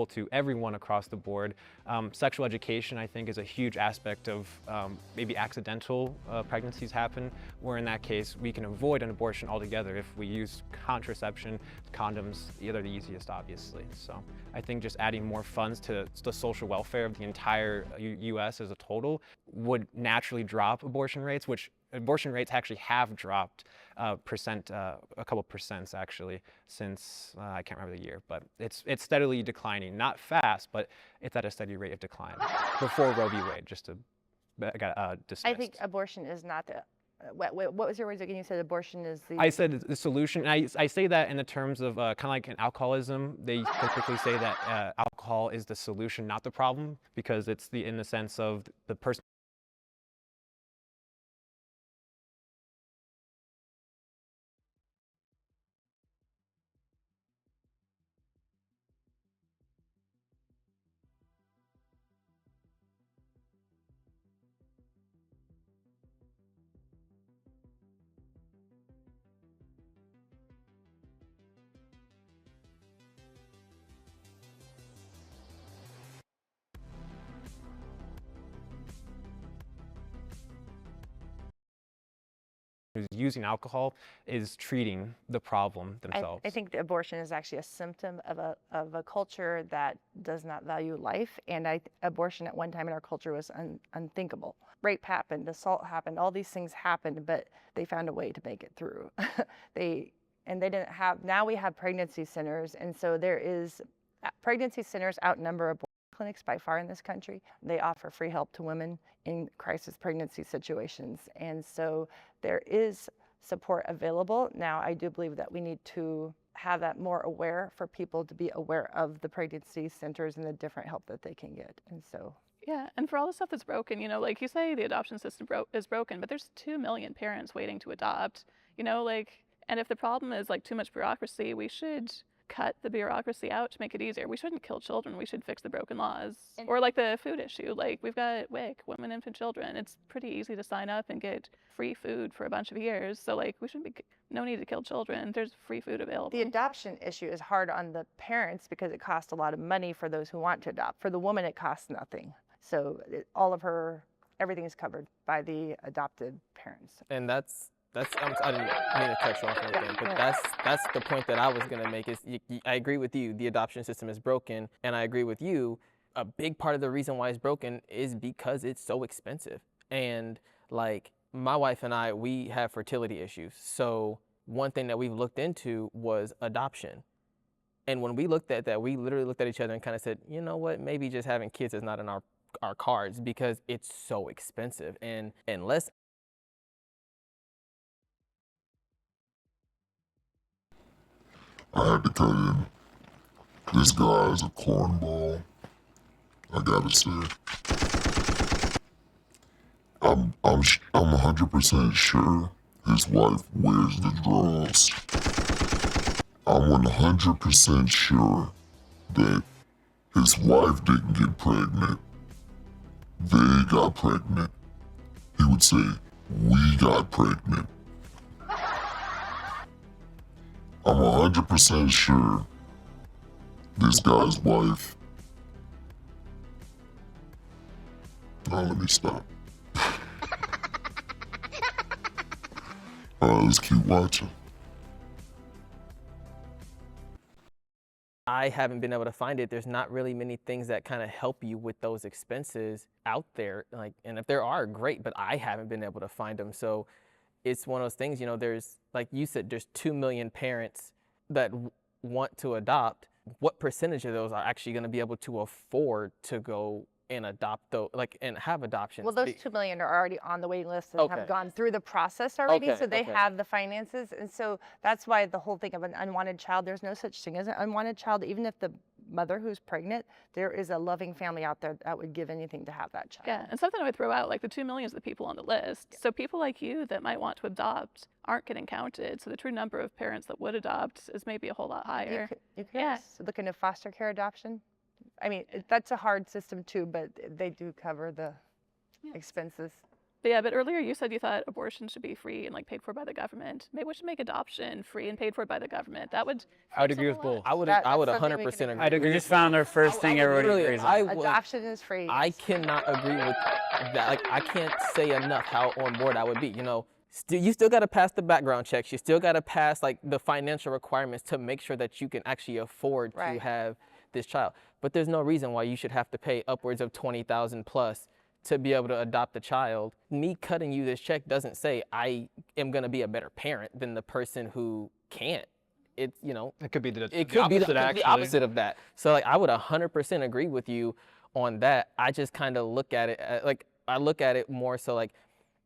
to everyone across the board. Sexual education, I think, is a huge aspect of maybe accidental pregnancies happen, where in that case we can avoid an abortion altogether if we use contraception. Condoms, they're the easiest, obviously. So I think just adding more funds to the social welfare of the entire U.S. as a total would naturally drop abortion rates, which abortion rates actually have dropped a couple percents actually since I can't remember the year, but it's steadily declining. Not fast, but it's at a steady rate of decline. Before Roe v. Wade, just to dismissed. I think abortion is not the. What was your words again? You said abortion is the. I said the solution. And I say that in the terms of kind of like in alcoholism. They typically say that alcohol is the solution, not the problem, because it's in the sense of the person. Who's using alcohol is treating the problem themselves. I think the abortion is actually a symptom of a culture that does not value life, and abortion at one time in our culture was unthinkable. Rape happened, assault happened, all these things happened, but they found a way to make it through. They didn't have. Now we have pregnancy centers, and so pregnancy centers outnumber abortion clinics by far in this country. They offer free help to women in crisis pregnancy situations, and so there is support available. Now, I do believe that we need to have that more aware for people to be aware of the pregnancy centers and the different help that they can get. And so. Yeah, and for all the stuff that's broken, like you say, the adoption system is broken, but there's 2 million parents waiting to adopt, and if the problem is too much bureaucracy, we should cut the bureaucracy out to make it easier. We shouldn't kill children. We should fix the broken laws. Or the food issue. We've got WIC, Women, Infant, Children. It's pretty easy to sign up and get free food for a bunch of years. So we shouldn't be, no need to kill children. There's free food available. The adoption issue is hard on the parents because it costs a lot of money for those who want to adopt. For the woman, it costs nothing. So everything is covered by the adopted parents. And I didn't mean to cut you off or anything, but that's the point that I was going to make is I agree with you. The adoption system is broken, and I agree with you. A big part of the reason why it's broken is because it's so expensive. And my wife and I, we have fertility issues. So one thing that we've looked into was adoption. And when we looked at that, we literally looked at each other and kind of said, you know what, maybe just having kids is not in our cards because it's so expensive. And unless I had to cut in. This guy is a cornball. I gotta say, I'm 100% sure his wife wears the draws. I'm 100% sure that his wife didn't get pregnant. They got pregnant. He would say, we got pregnant. I'm 100% sure this guy's wife. Now let me stop. Alright, let's keep watching. I haven't been able to find it. There's not really many things that kind of help you with those expenses out there. And if there are, great, but I haven't been able to find them. So it's one of those things, there's, like you said, there's 2 million parents that want to adopt. What percentage of those are actually going to be able to afford to go and adopt and have adoptions? Well, those 2 million are already on the waiting list and have gone through the process already, so they have the finances. And so that's why the whole thing of an unwanted child, there's no such thing as an unwanted child. Even if the mother who's pregnant, there is a loving family out there that would give anything to have that child. Yeah, and something I would throw out, the 2 million is the people on the list. Yeah. So people like you that might want to adopt aren't getting counted. So the true number of parents that would adopt is maybe a whole lot higher. You could look into foster care adoption. I mean, that's a hard system too, but they do cover the expenses. But yeah, but earlier you said you thought abortion should be free and like paid for by the government. Maybe we should make adoption free and paid for by the government. That would I would fix a agree whole with lot. both. I would That- I would that's something we 100% can agree. I'd agree We with just found our first thing everybody literally- agrees I on. would- Adoption is free. I yes. cannot agree with that. Like, I can't say enough how on board I would be. You know, you still got to pass the background checks. You still got to pass like the financial requirements to make sure that you can actually afford to Right. have this child. But there's no reason why you should have to pay upwards of 20,000 plus to be able to adopt a child. Me cutting you this check doesn't say I am going to be a better parent than the person who can't. It, you know, It could be the it could be opposite, the actually. opposite of that. So like I would 100% agree with you on that. I just kind of look at it like I look at it more so like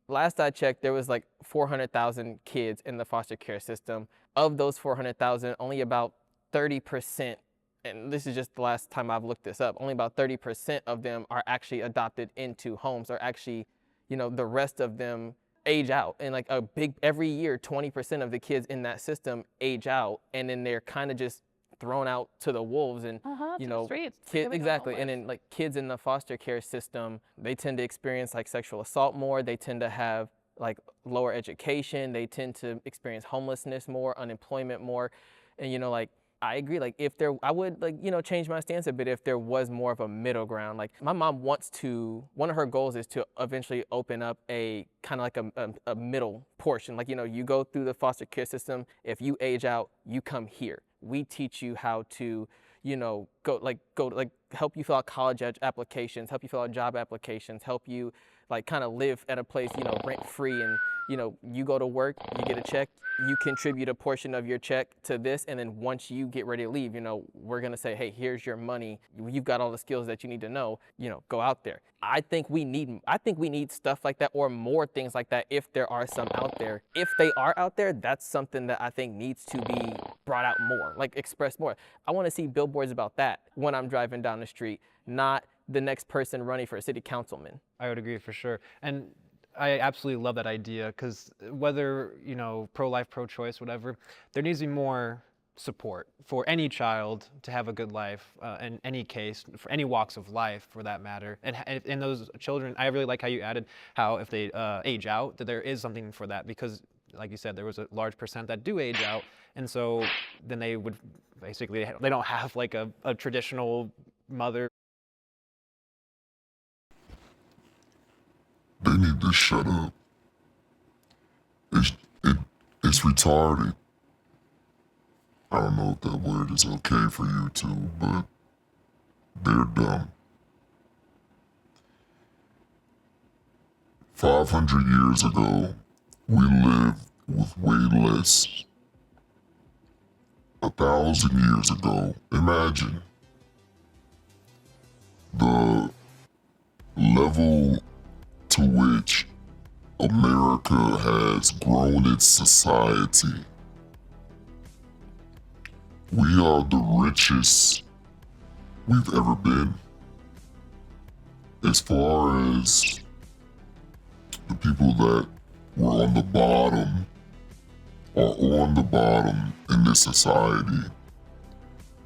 last I checked there was like 400,000 kids in the foster care system. Of those 400,000, only about 30%, and this is just the last time I've looked this up, only about 30% of them are actually adopted into homes, or actually, you know, the rest of them age out. And like every year, 20% of the kids in that system age out, and then they're kind of just thrown out to the wolves and, To you the know, streets. kids, Here we go, exactly. And homeless. then like kids in the foster care system, they tend to experience like sexual assault more. They tend to have like lower education. They tend to experience homelessness more, unemployment more. And, you know, like, I agree. Like I would like, you know, change my stance a bit if there was more of a middle ground. Like my mom wants to, one of her goals is to eventually open up a kind of like a middle portion. Like, you know, you go through the foster care system. If you age out, you come here. We teach you how to, you know, help you fill out college applications, help you fill out job applications, help you like kind of live at a place, you know, rent free. And, you know, you go to work, you get a check, you contribute a portion of your check to this, and then once you get ready to leave, you know, we're gonna say, hey, here's your money. You've got all the skills that you need to know, you know, go out there. I think we need stuff like that, or more things like that, if there are some out there. If they are out there, that's something that I think needs to be brought out more, like expressed more. I wanna see billboards about that when I'm driving down the street, not the next person running for a city councilman. I would agree for sure. And I absolutely love that idea, because whether, you know, pro-life, pro-choice, whatever, there needs to be more support for any child to have a good life, in any case, for any walks of life for that matter. And in those children, I really like how you added how if they age out, that there is something for that, because like you said, there was a large percent that do age out. And so then they would basically, they don't have like a traditional mother. They need to shut up. It's retarded. I don't know if that word is okay for you two, but they're dumb. 500 years ago, we lived with way less. 1,000 years ago, imagine the level to which America has grown its society. We are the richest we've ever been. As far as the people that were on the bottom are on the bottom in this society,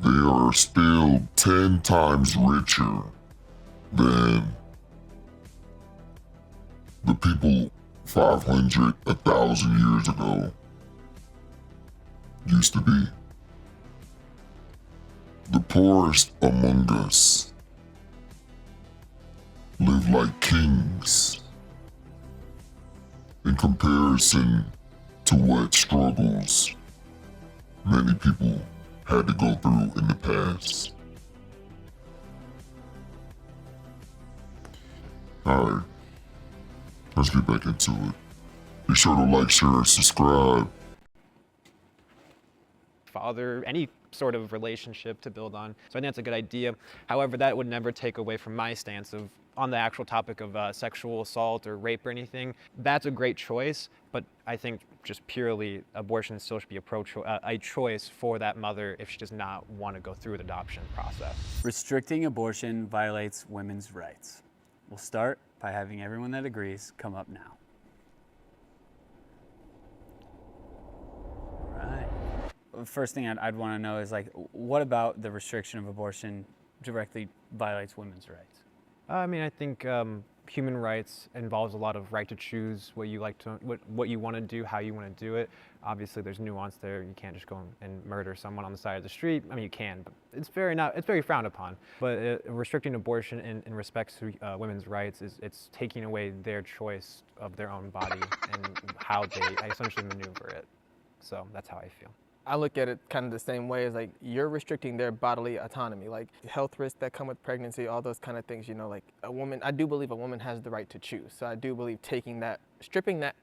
they are still 10 times richer than the people 500, 1,000 years ago used to be. The poorest among us live like kings in comparison to what struggles many people had to go through in the past. Alright, let's get back into it. Be sure to like, share, and subscribe. Father, any sort of relationship to build on. So I think that's a good idea. However, that would never take away from my stance of, on the actual topic of sexual assault or rape or anything. That's a great choice, but I think just purely abortion still should be a choice for that mother if she does not want to go through the adoption process. Restricting abortion violates women's rights. We'll start by having everyone that agrees come up now. All right. The first thing I'd want to know is, like, what about the restriction of abortion directly violates women's rights? I mean, I think human rights involves a lot of right to choose what you like to, what you want to do, how you want to do it. Obviously, there's nuance there. You can't just go and murder someone on the side of the street. I mean, you can, but it's very frowned upon. But restricting abortion in respects to women's rights it's taking away their choice of their own body and how they essentially maneuver it. So that's how I feel. I look at it kind of the same way as like you're restricting their bodily autonomy, like health risks that come with pregnancy, all those kind of things, you know, like a woman, I do believe a woman has the right to choose. So I do believe stripping that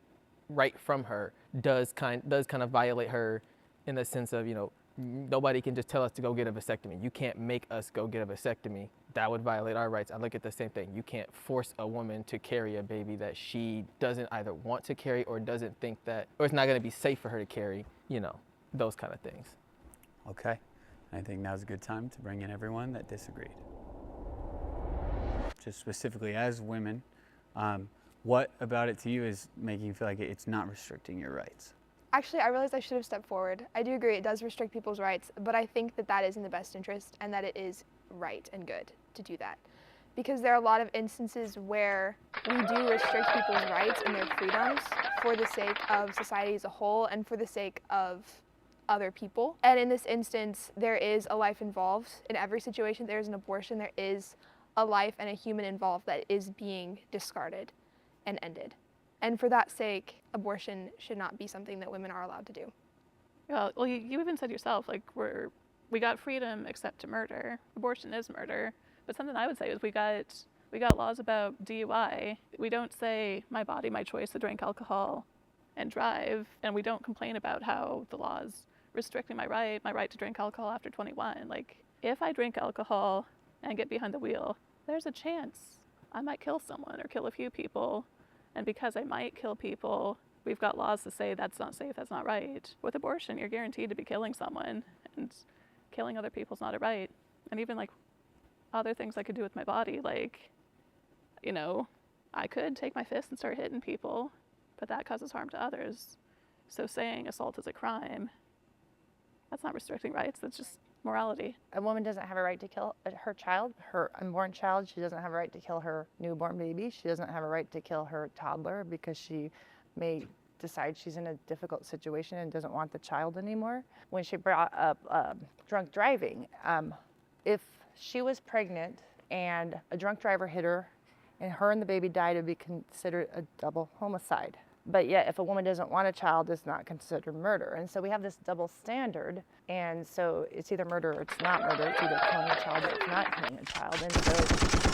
right from her does kind of violate her in the sense of, you know, nobody can just tell us to go get a vasectomy. You can't make us go get a vasectomy. That would violate our rights. I look at the same thing. You can't force a woman to carry a baby that she doesn't either want to carry or doesn't think that, or it's not going to be safe for her to carry, you know. Those kind of things. Okay, I think now's a good time to bring in everyone that disagreed. Just specifically as women, what about it to you is making you feel like it's not restricting your rights? Actually, I realized I should have stepped forward. I do agree it does restrict people's rights, but I think that that is in the best interest and that it is right and good to do that. Because there are a lot of instances where we do restrict people's rights and their freedoms for the sake of society as a whole and for the sake of other people. And in this instance, there is a life involved. In every situation, there is an abortion. There is a life and a human involved that is being discarded and ended. And for that sake, abortion should not be something that women are allowed to do. Well, you even said yourself, like, we got freedom except to murder. Abortion is murder. But something I would say is we got laws about DUI. We don't say my body, my choice to drink alcohol and drive, and we don't complain about how the laws restricting my right to drink alcohol after 21. Like, if I drink alcohol and get behind the wheel, there's a chance I might kill someone or kill a few people. And because I might kill people, we've got laws to say that's not safe, that's not right. With abortion, you're guaranteed to be killing someone, and killing other people's not a right. And even like other things I could do with my body, like, you know, I could take my fist and start hitting people, but that causes harm to others. So saying assault is a crime, that's not restricting rights, that's just morality. A woman doesn't have a right to kill her child, her unborn child. She doesn't have a right to kill her newborn baby. She doesn't have a right to kill her toddler because she may decide she's in a difficult situation and doesn't want the child anymore. When she brought up drunk driving, if she was pregnant and a drunk driver hit her and her and the baby died, it would be considered a double homicide. But yet, if a woman doesn't want a child, it's not considered murder. And so we have this double standard. And so it's either murder or it's not murder. It's either killing a child or it's not killing a child. And so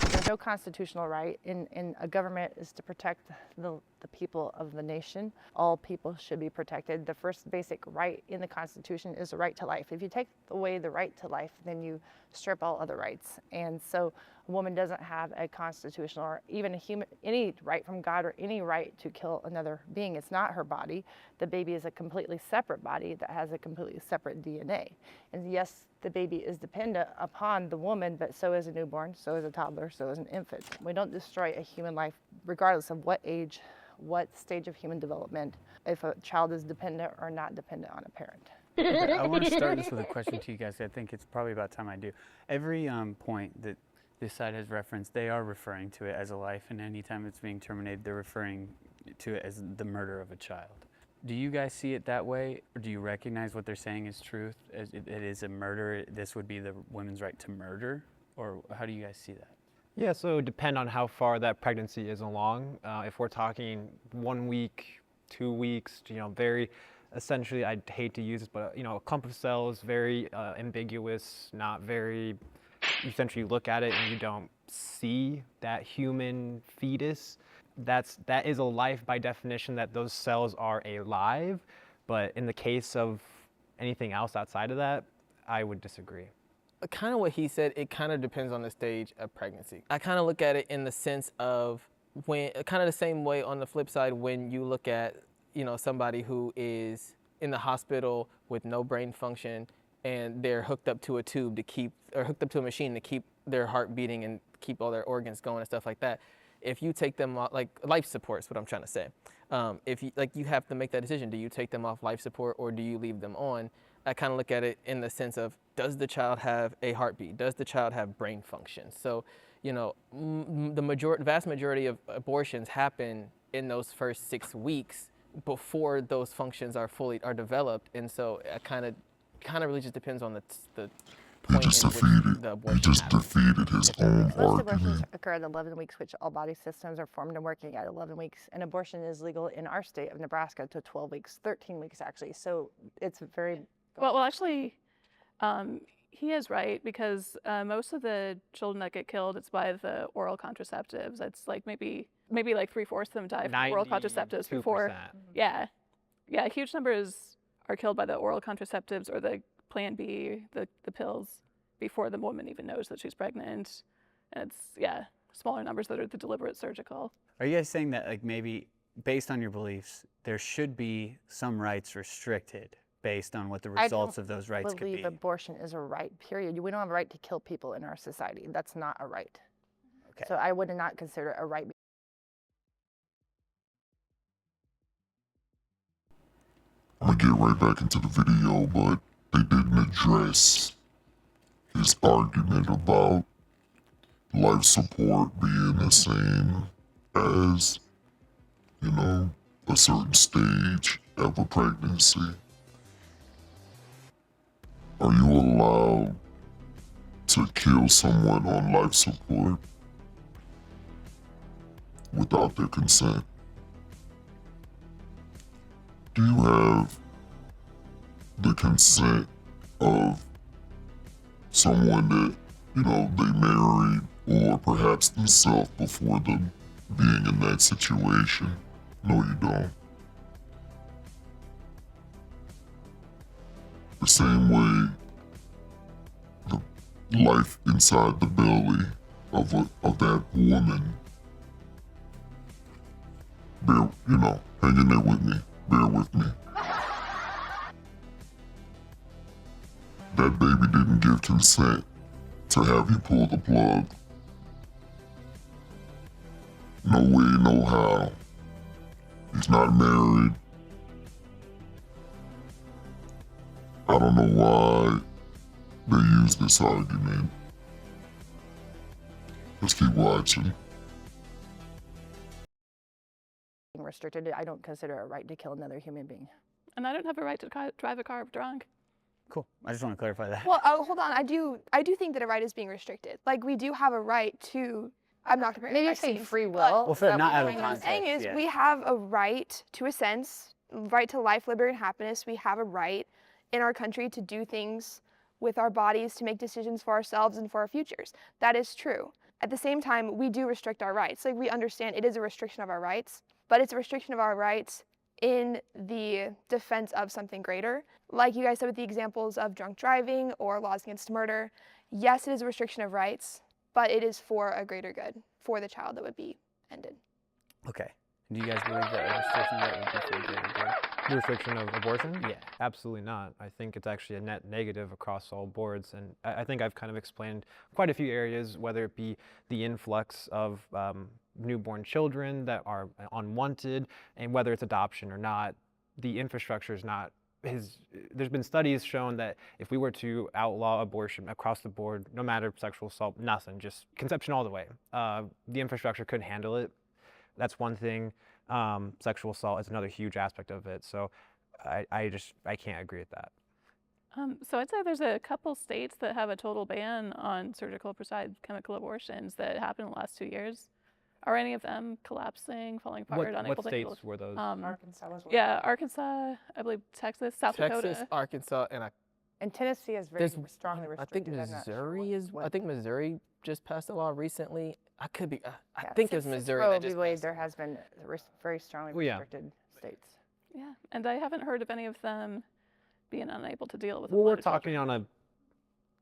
there's no constitutional right. And a government is to protect the people of the nation. All people should be protected. The first basic right in the Constitution is the right to life. If you take away the right to life, then you strip all other rights. And so a woman doesn't have a constitutional or even any right from God or any right to kill another being. It's not her body. The baby is a completely separate body that has a completely separate DNA. And yes, the baby is dependent upon the woman, but so is a newborn, so is a toddler, so is an infant. We don't destroy a human life regardless of what age, what stage of human development, if a child is dependent or not dependent on a parent. Okay, I want to start this with a question to you guys. I think it's probably about time I do. Every point that this side has referenced, they are referring to it as a life, and anytime it's being terminated, they're referring to it as the murder of a child. Do you guys see it that way, or do you recognize what they're saying is truth? As it is a murder, this would be the women's right to murder, or how do you guys see that? Yeah, so it would depend on how far that pregnancy is along. If we're talking 1 week, 2 weeks, you know, very essentially, I'd hate to use this, but you know, a clump of cells, very ambiguous, not very. You essentially look at it and you don't see that human fetus. That is a life by definition. That those cells are alive, but in the case of anything else outside of that, I would disagree. Kind of what he said, it kind of depends on the stage of pregnancy. I kind of look at it in the sense of when, kind of the same way on the flip side when you look at, you know, somebody who is in the hospital with no brain function and they're hooked up to a tube to keep, or hooked up to a machine to keep their heart beating and keep all their organs going and stuff like that. If you take them off, like life support is what I'm trying to say. If you, like, you have to make that decision. Do you take them off life support or do you leave them on? I kind of look at it in the sense of, does the child have a heartbeat? Does the child have brain function? So, you know, the vast majority of abortions happen in those first 6 weeks before those functions are developed, and so it kind of really just depends on the He point just in which defeated. the He abortion just happens. defeated his own Most abortions argument. occur at 11 weeks, which all body systems are formed and working at 11 weeks. And abortion is legal in our state of Nebraska to 12 weeks, 13 weeks actually. So it's very. Well, actually, he is right, because most of the children that get killed, it's by the oral contraceptives. It's like maybe like 3/4 of them die from oral contraceptives before. 92%. Yeah, huge numbers are killed by the oral contraceptives or the Plan B, the pills, before the woman even knows that she's pregnant. And it's smaller numbers that are the deliberate surgical. Are you guys saying that, like, maybe based on your beliefs, there should be some rights restricted based on what the results of those rights I could believe be? abortion is a right, period. We don't have a right to kill people in our society. That's not a right. Okay. So I would not consider it a right. I'm gonna get right back into the video, but they didn't address his argument about life support being the same as, you know, a certain stage of a pregnancy. Are you allowed to kill someone on life support without their consent? Do you have the consent of someone that, you know, they married, or perhaps themselves before them being in that situation? No, you don't. The same way the life inside the belly of that woman, hang in there with me, bear with me. That baby didn't give consent to have you pull the plug. No way, no how. He's not married. I don't know why they use this argument. Let's keep watching. Restricted. I don't consider it a right to kill another human being. And I don't have a right to drive a car drunk. Cool. I just want to clarify that. Well, hold on. I do think that a right is being restricted. Like, we do have a right to. I'm not comparing. Maybe you're saying free will. Well, fair, not out of What I'm context. saying is, yeah. we have a right, to a sense, right to life, liberty, and happiness. We have a right in our country to do things with our bodies, to make decisions for ourselves and for our futures. That is true. At the same time, we do restrict our rights. Like, we understand it is a restriction of our rights, but it's a restriction of our rights in the defense of something greater. Like you guys said with the examples of drunk driving or laws against murder, yes, it is a restriction of rights, but it is for a greater good, for the child that would be ended. Okay. Do you guys believe that a restriction of that would be for the greater good? The restriction of abortion? Yeah. Absolutely not. I think it's actually a net negative across all boards. And I think I've kind of explained quite a few areas, whether it be the influx of newborn children that are unwanted, and whether it's adoption or not, the infrastructure is not. There's been studies shown that if we were to outlaw abortion across the board, no matter sexual assault, nothing, just conception all the way, the infrastructure couldn't handle it. That's one thing. Sexual assault is another huge aspect of it. So I can't agree with that. So I'd say there's a couple states that have a total ban on surgical prescribed chemical abortions that happened in the last 2 years. Are any of them collapsing, falling apart, unable What to handle? states were those? Arkansas was one. Yeah, Arkansas, I believe Texas, South Texas, Dakota. Arkansas, and And Tennessee is very strongly I think restricted. I'm not sure Missouri is. what. I think Missouri just passed a law recently. I could be. I Yeah, think it was since Missouri Roe that v. just Wade, passed. there has been very strongly Well, yeah. restricted states. Yeah, and I haven't heard of any of them being unable to deal with. Well, a we're lot of talking children. on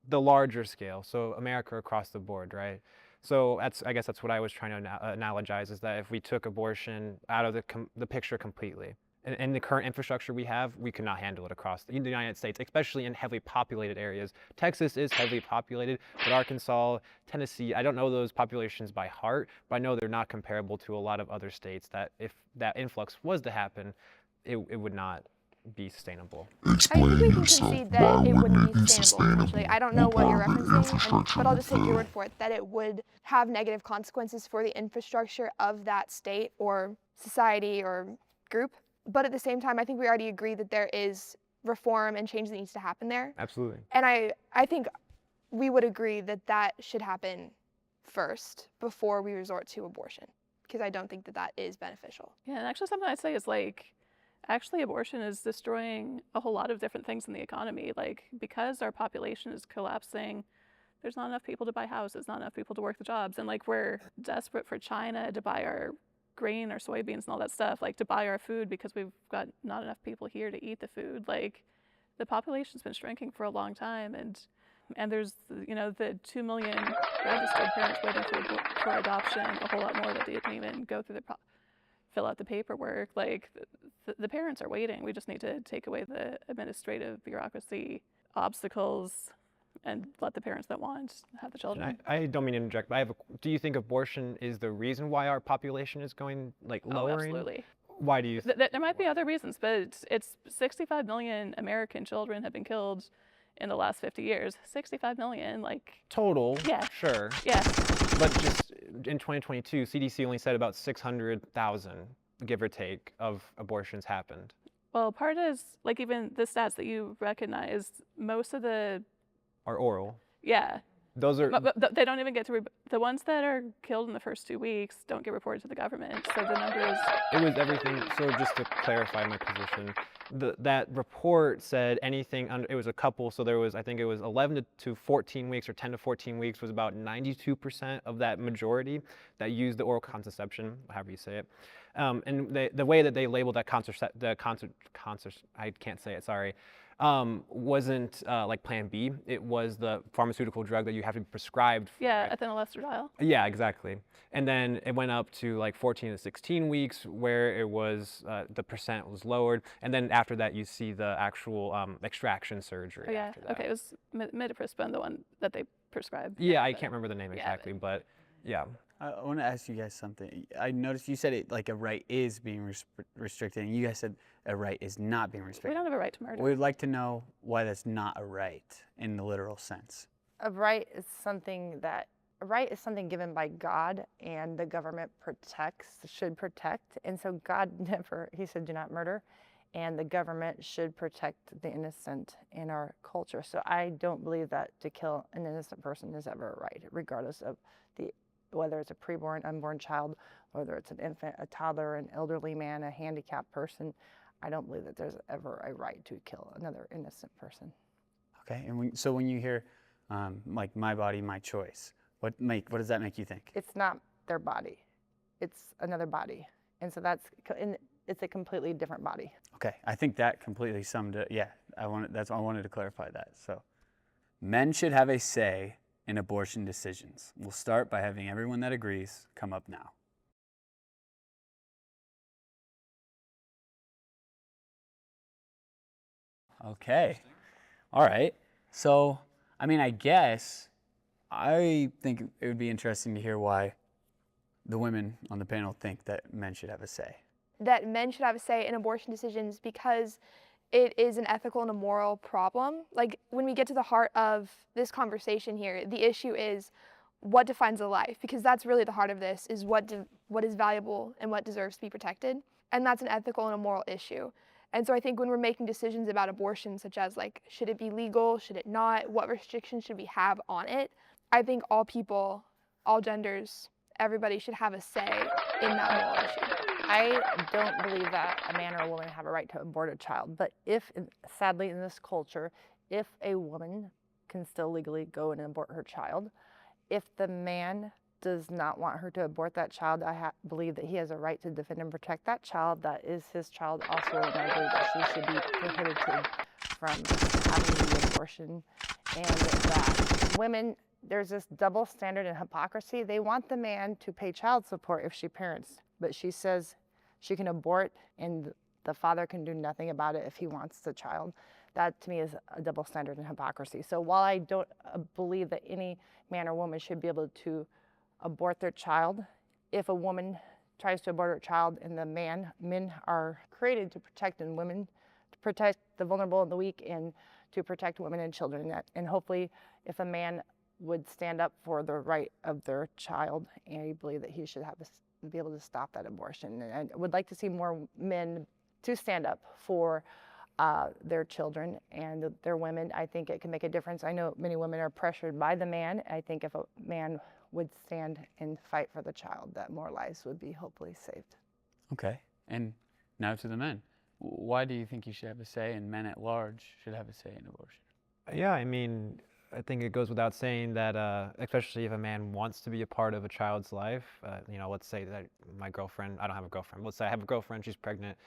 the larger scale, so America across the board, right? So I guess that's what I was trying to analogize, is that if we took abortion out of the picture completely, in the current infrastructure we have, we could not handle it across the United States, especially in heavily populated areas. Texas is heavily populated, but Arkansas, Tennessee, I don't know those populations by heart, but I know they're not comparable to a lot of other states that if that influx was to happen, it would not be sustainable. I Explain think we can yourself. concede Why that it wouldn't wouldn't it be be sustainable, sustainable? essentially. I don't know what you're part of the referencing, infrastructure but I'll would just take your fail? word for it, that it would have negative consequences for the infrastructure of that state or society or group. But at the same time, I think we already agree that there is reform and change that needs to happen there. Absolutely. And I think we would agree that that should happen first before we resort to abortion, because I don't think that that is beneficial. Yeah, and actually something I'd say is like, actually abortion is destroying a whole lot of different things in the economy. Like, because our population is collapsing, there's not enough people to buy houses, not enough people to work the jobs. And like, we're desperate for China to buy our grain or soybeans and all that stuff, like to buy our food because we've got not enough people here to eat the food. Like, the population's been shrinking for a long time, and there's, you know, the 2 million registered parents waiting for adoption, a whole lot more that didn't even go through fill out the paperwork. Like, the parents are waiting. We just need to take away the administrative bureaucracy obstacles and let the parents that want have the children. I don't mean to interject, but do you think abortion is the reason why our population is going, like, Oh, lowering? absolutely. Why do you There might be other reasons, but it's 65 million American children have been killed in the last 50 years. 65 million, like, total? Yeah. Sure. yeah. But just in 2022, CDC only said about 600,000, give or take, of abortions happened. Well, part is, like, even the stats that you recognized, most of the, Are oral. yeah, Those are, but they don't even get to, the ones that are killed in the first 2 weeks don't get reported to the government. So the numbers, it was everything. So just to clarify my position, that report said anything under, it was a couple, so there was, I think it was 11 to 14 weeks or 10 to 14 weeks was about 92% of that majority that used the oral contraception, however you say it. And the way that they labeled that I can't say it, sorry, wasn't like Plan B. It was the pharmaceutical drug that you have to be prescribed for. yeah, it. ethinyl estradiol. Yeah, exactly. And then it went up to like 14 to 16 weeks where it was, the percent was lowered. And then after that, you see the actual extraction surgery. Oh, yeah, After that. okay, it was mitaprispin, the one that they prescribed. Yeah, I can't remember the name Yeah, exactly, but yeah. I want to ask you guys something. I noticed you said it like a right is being restricted, and you guys said a right is not being We restricted. don't have a right to murder. We'd like to know why that's not a right in the literal sense. A right is something given by God, and the government should protect. And so God never, he said, do not murder. And the government should protect the innocent in our culture. So I don't believe that to kill an innocent person is ever a right, regardless of whether it's a preborn, unborn child, whether it's an infant, a toddler, an elderly man, a handicapped person. I don't believe that there's ever a right to kill another innocent person. Okay, and so when you hear like my body, my choice, what does that make you think? It's not their body, it's another body. And so it's a completely different body. Okay, I think that completely summed it. Yeah, I wanted to clarify that. So, men should have a say in abortion decisions. We'll start by having everyone that agrees come up now. Okay, all right. So, I mean, I guess I think it would be interesting to hear why the women on the panel think that men should have a say. That men should have a say in abortion decisions because it is an ethical and a moral problem. Like, when we get to the heart of this conversation here, the issue is what defines a life, because that's really the heart of this, is what is valuable and what deserves to be protected. And that's an ethical and a moral issue. And so I think when we're making decisions about abortion, such as like, should it be legal, should it not, what restrictions should we have on it, I think all people, all genders, everybody should have a say in that moral issue. I don't believe that a man or a woman have a right to abort a child, but sadly in this culture, if a woman can still legally go and abort her child, if the man does not want her to abort that child, I believe that he has a right to defend and protect that child. That is his child also, and I believe that she should be prohibited from having the abortion. And that women, there's this double standard and hypocrisy. They want the man to pay child support if she parents, but she says she can abort and the father can do nothing about it if he wants the child. That to me is a double standard and hypocrisy. So while I don't believe that any man or woman should be able to abort their child, if a woman tries to abort her child and men are created to protect and women to protect the vulnerable and the weak and to protect women and children. And hopefully if a man would stand up for the right of their child, and I believe that he should be able to stop that abortion. And I would like to see more men to stand up for their children and their women. I think it can make a difference. I know many women are pressured by the man. I think if a man would stand and fight for the child, that more lives would be hopefully saved. Okay. And now to the men. Why do you think you should have a say and men at large should have a say in abortion? Yeah, I mean, I think it goes without saying that, especially if a man wants to be a part of a child's life, you know, let's say that my girlfriend, I don't have a girlfriend, let's say I have a girlfriend, she's pregnant.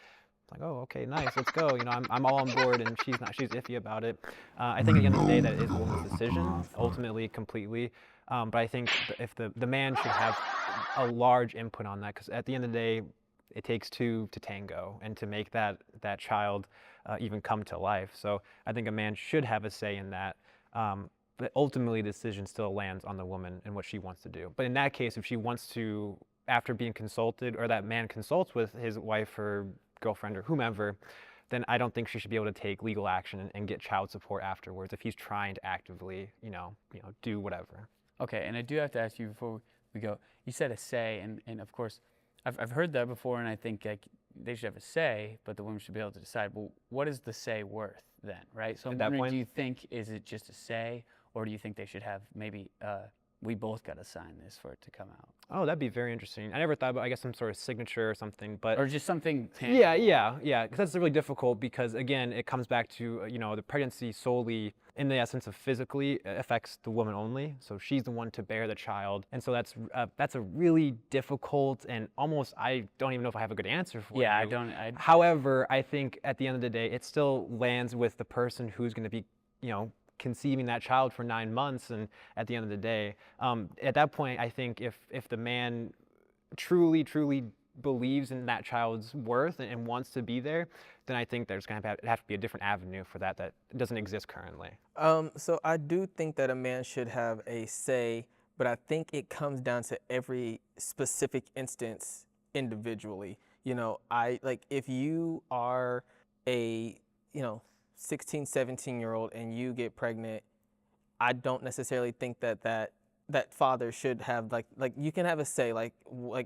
It's like, oh, okay, nice, let's go. You know, I'm all on board, and she's iffy about it. I think at the end of the day, that is a woman's decision, ultimately, completely. But I think if the man should have a large input on that, because at the end of the day, it takes two to tango, and to make that child even come to life. So I think a man should have a say in that. But ultimately, the decision still lands on the woman and what she wants to do. But in that case, if she wants to, after being consulted, or that man consults with his wife or girlfriend or whomever, then I don't think she should be able to take legal action and get child support afterwards if he's trying to actively, you know, do whatever. Okay, and I do have to ask you before we go. You said a say, and of course, I've heard that before, and I think like they should have a say, but the women should be able to decide. Well, what is the say worth then, right? So I'm wondering, do you think is it just a say, or do you think they should have maybe we both got to sign this for it to come out? Oh, that'd be very interesting. I never thought about, I guess, some sort of signature or something, but or just something tangible. Yeah. Because that's really difficult. Because again, it comes back to the pregnancy solely, in the essence of physically, affects the woman only. So she's the one to bear the child, and so that's a really difficult and almost, I don't even know if I have a good answer for you. Yeah, I don't. However, I think at the end of the day, it still lands with the person who's going to be, conceiving that child for 9 months, and at the end of the day, at that point, I think if the man truly believes in that child's worth and wants to be there, then I think there's going to have to be a different avenue for that doesn't exist currently. So I do think that a man should have a say, but I think it comes down to every specific instance individually. If you are a 16, 17-year-old and you get pregnant, I don't necessarily think that father should have like you can have a say like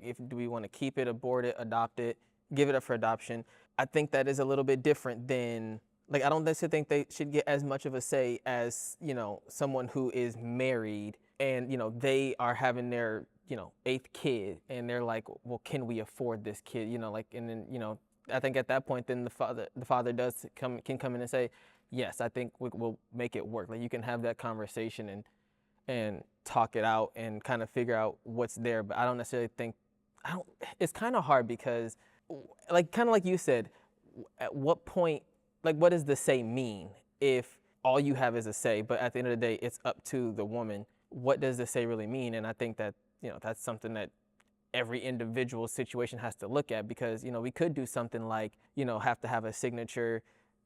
if do we want to keep it, abort it, adopt it, give it up for adoption. I think that is a little bit different than I don't necessarily think they should get as much of a say as someone who is married and they are having their 8th kid and they're like, well, can we afford this kid, and then I think at that point, then the father can come in and say, yes, I think we'll make it work. Like you can have that conversation and talk it out and kind of figure out what's there. But I don't necessarily think, it's kind of hard because kind of like you said, at what point, what does the say mean if all you have is a say, but at the end of the day, it's up to the woman. What does the say really mean? And I think that, that's something that every individual situation has to look at, because we could do something like have to have a signature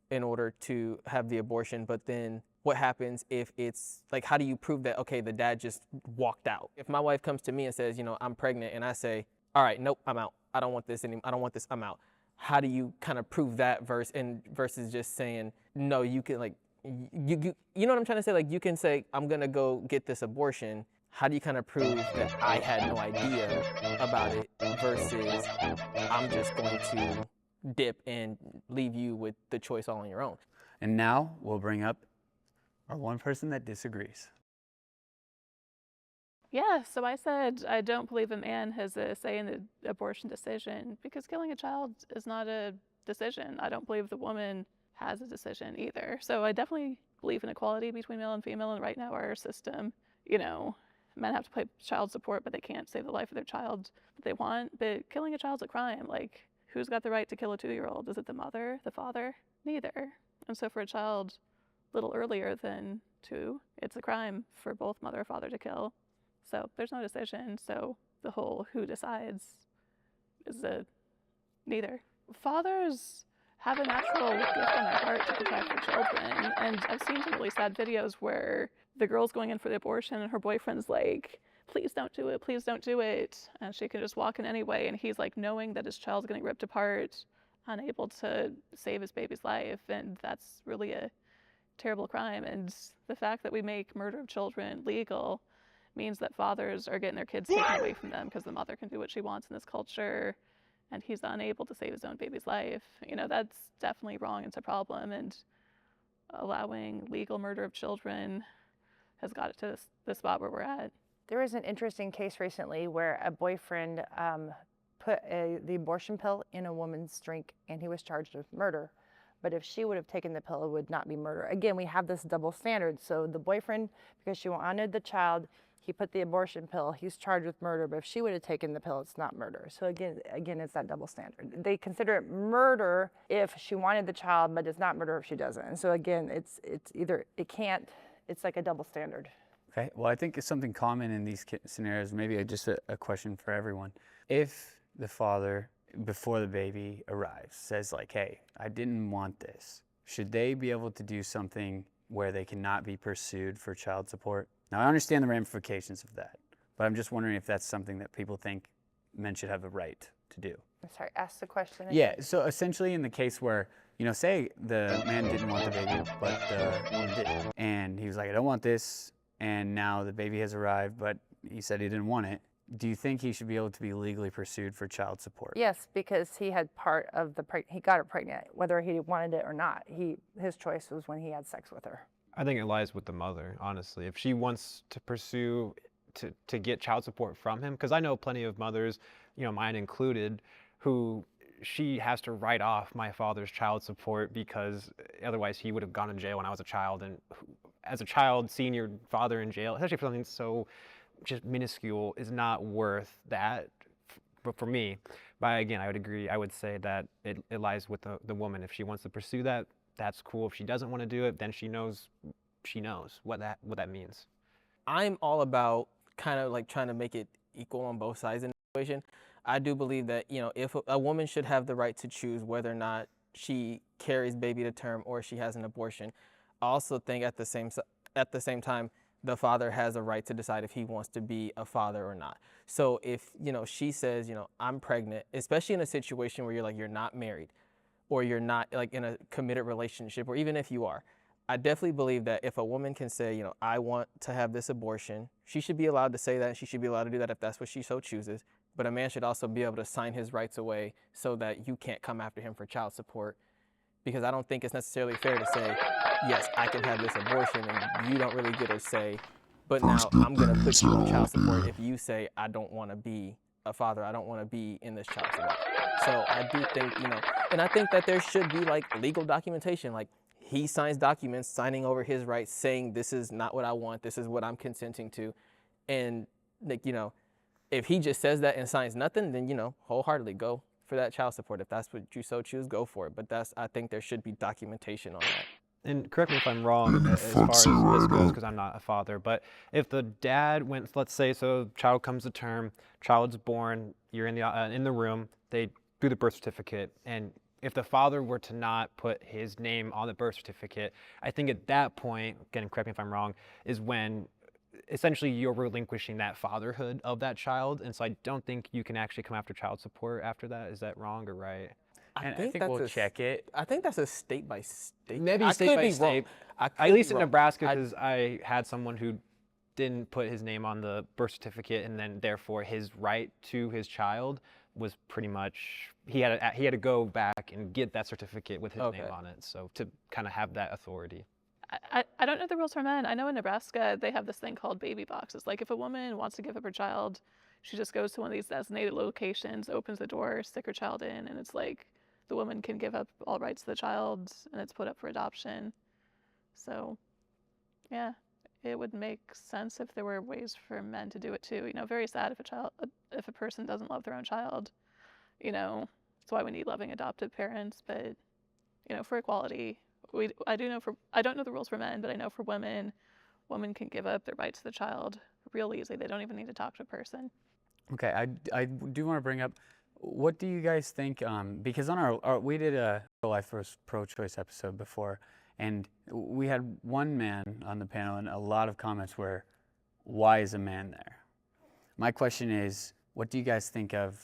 in order to have the abortion, but then what happens if it's how do you prove that, okay, the dad just walked out? If my wife comes to me and says, I'm pregnant, and I say, all right, nope, I'm out, I don't want this anymore, I don't want this, I'm out. How do you kind of prove that versus just saying no? You can you know what I'm trying to say? You can say, I'm gonna go get this abortion. How do you kind of prove that I had no idea about it versus I'm just going to dip and leave you with the choice all on your own? And now we'll bring up our one person that disagrees. Yeah, so I said I don't believe a man has a say in the abortion decision because killing a child is not a decision. I don't believe the woman has a decision either. So I definitely believe in equality between male and female, and right now our system, men have to pay child support, but they can't save the life of their child that they want. But killing a child's a crime. Who's got the right to kill a 2-year-old? Is it the mother, the father? Neither. And so for a child a little earlier than 2, it's a crime for both mother or father to kill. So there's no decision. So the whole who decides is a neither. Fathers have a natural gift in their heart to protect their children. And I've seen some really sad videos where the girl's going in for the abortion and her boyfriend's like, please don't do it, please don't do it. And she can just walk in anyway. And he's knowing that his child's getting ripped apart, unable to save his baby's life, and that's really a terrible crime. And the fact that we make murder of children legal means that fathers are getting their kids taken away from them because the mother can do what she wants in this culture, and he's unable to save his own baby's life. You know, that's definitely wrong. It's a problem, and allowing legal murder of children has got it to the spot where we're at. There was an interesting case recently where a boyfriend put the abortion pill in a woman's drink, and he was charged with murder. But if she would have taken the pill, it would not be murder. Again, we have this double standard. So the boyfriend, because she wanted the child, he put the abortion pill, he's charged with murder. But if she would have taken the pill, it's not murder. So again, it's that double standard. They consider it murder if she wanted the child, but it's not murder if she doesn't. And so again, it's either, it's like a double standard. Okay, well, I think it's something common in these scenarios, maybe just a question for everyone. If the father, before the baby arrives, says like, hey, I didn't want this, should they be able to do something where they cannot be pursued for child support? Now, I understand the ramifications of that, but I'm just wondering if that's something that people think men should have a right to do. I'm sorry, ask the question again. Yeah, so essentially in the case where, you know, say the man didn't want the baby, but the woman did. And he was like, I don't want this, and now the baby has arrived, but he said he didn't want it. Do you think he should be able to be legally pursued for child support? Yes, because he had part of he got her pregnant, whether he wanted it or not. His choice was when he had sex with her. I think it lies with the mother, honestly. If she wants to pursue to get child support from him, because I know plenty of mothers, you know, mine included, who she has to write off my father's child support because otherwise he would have gone to jail when I was a child. And as a child, seeing your father in jail, especially for something so just minuscule, is not worth that for me. But again, I would agree. I would say that it lies with the woman. If she wants to pursue that, that's cool. If she doesn't want to do it, then she knows what that means. I'm all about kind of like trying to make it equal on both sides in the equation. I do believe that, you know, if a woman should have the right to choose whether or not she carries baby to term or she has an abortion. I also think at the same time, the father has a right to decide if he wants to be a father or not. So if, you know, she says, you know, I'm pregnant, especially in a situation where you're not married or you're not like in a committed relationship, or even if you are, I definitely believe that if a woman can say, you know, I want to have this abortion, she should be allowed to say that, and she should be allowed to do that if that's what she so chooses. But a man should also be able to sign his rights away so that you can't come after him for child support. Because I don't think it's necessarily fair to say, yes, I can have this abortion and you don't really get a say, but now I'm going to put you on child support if you say, I don't want to be a father, I don't want to be in this child support. So I do think, you know, and I think that there should be like legal documentation, like he signs documents signing over his rights saying this is not what I want, this is what I'm consenting to. And like, you know, if he just says that and signs nothing, then, you know, wholeheartedly go for that child support. If that's what you so choose, go for it. But I think there should be documentation on that. And correct me if I'm wrong as far as this goes, because I'm not a father, but if the dad went, let's say, so child comes to term, child's born, you're in the room, they do the birth certificate, and if the father were to not put his name on the birth certificate, I think at that point, again, correct me if I'm wrong, is when essentially you're relinquishing that fatherhood of that child. And so I don't think you can actually come after child support after that. Is that wrong or right? I think we'll check it. I think that's a state by state. Maybe state by state. At least in Nebraska, because I had someone who didn't put his name on the birth certificate, and then therefore his right to his child was pretty much, he had to go back and get that certificate with his name on it. So to kind of have that authority. I don't know the rules for men. I know in Nebraska they have this thing called baby boxes. Like if a woman wants to give up her child, she just goes to one of these designated locations, opens the door, stick her child in, and it's like the woman can give up all rights to the child, and it's put up for adoption. So, yeah, it would make sense if there were ways for men to do it too. You know, very sad if a person doesn't love their own child. You know, that's why we need loving adoptive parents. But you know, for equality, I don't know the rules for men, but I know for women can give up their rights to the child real easy. They don't even need to talk to a person. Okay, I do want to bring up, what do you guys think? Because on we did a pro-life versus pro-choice episode before, and we had one man on the panel, and a lot of comments were, why is a man there? My question is, what do you guys think of,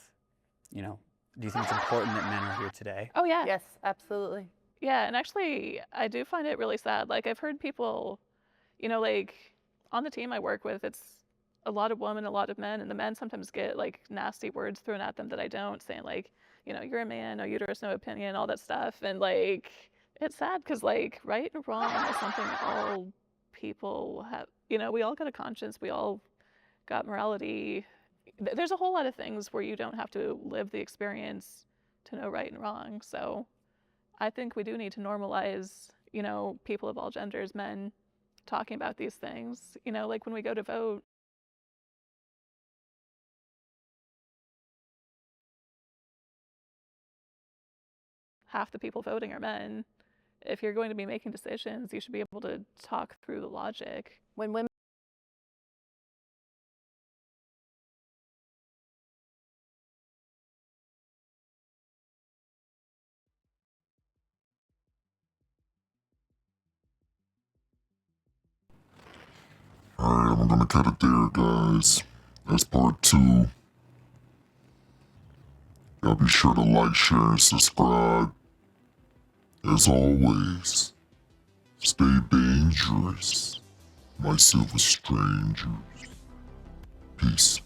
you know, Do you think it's important that men are here today? Oh yeah. Yes, absolutely. Yeah, and actually, I do find it really sad. Like, I've heard people, like on the team I work with, it's a lot of women, a lot of men, and the men sometimes get like nasty words thrown at them that I don't, saying like, you're a man, no uterus, no opinion, all that stuff. And like, it's sad because like right and wrong is something all people have, we all got a conscience, we all got morality. There's a whole lot of things where you don't have to live the experience to know right and wrong. So I think we do need to normalize, people of all genders, men, talking about these things. Like when we go to vote, half the people voting are men. If you're going to be making decisions, you should be able to talk through the logic. When women Alright, I'm gonna cut it there, guys. That's part 2. Y'all be sure to like, share, and subscribe. As always, stay dangerous, my silver strangers. Peace.